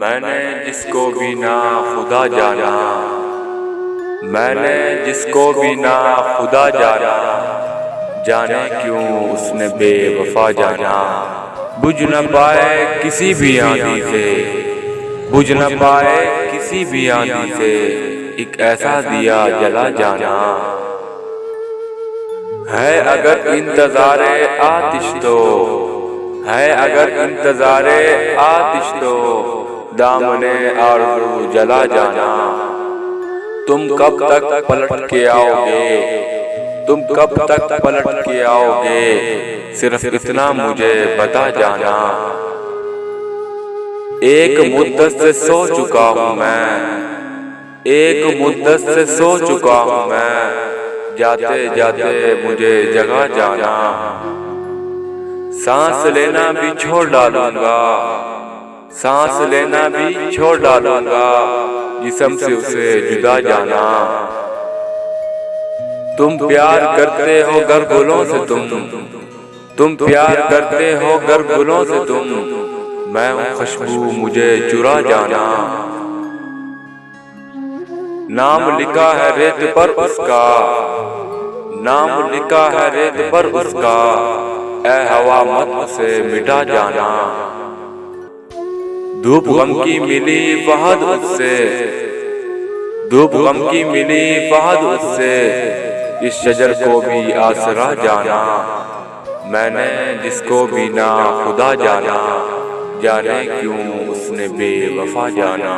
मैंने जिसको भी ना खुदा जाना, मैंने जिसको भी ना खुदा जाना, जाने क्यों उसने बेवफा जाना। बुझ न पाए किसी भी आंधी से, बुझ न पाए किसी भी आंधी से, एक ऐसा दिया जला जाना। है अगर इंतज़ारे आतिश तो, है अगर इंतज़ारे आतिश तो, दामने आरज़ू जला जाना। तुम कब तक पलट के आओगे, तुम कब तक पलट के आओगे, सिर्फ इतना मुझे बता जाना। एक मुद्दत से सो चुका हूँ मैं, एक मुद्दत से सो चुका हूँ मैं, जाते जाते मुझे जगा जाना। सांस लेना भी छोड़ डालूंगा, सांस लेना भी छोड़ डालूंगा, जिस्म से उसे जुदा जाना। तुम प्यार करते हो गर गुलों से, तुम प्यार करते हो गर गुलों से तुम, मैं हूँ खुशबू मुझे चुरा जाना। नाम लिखा है रेत पर उसका, नाम लिखा है रेत पर उसका, ऐ हवा मत उसे मिटा जाना। धूप गम की मिली फहद उससे, धूप गम की मिली फहद उससे, इस शजर को भी आसरा जाना। मैंने जिसको भी ना खुदा जाना, जाने क्यों उसने बेवफा जाना।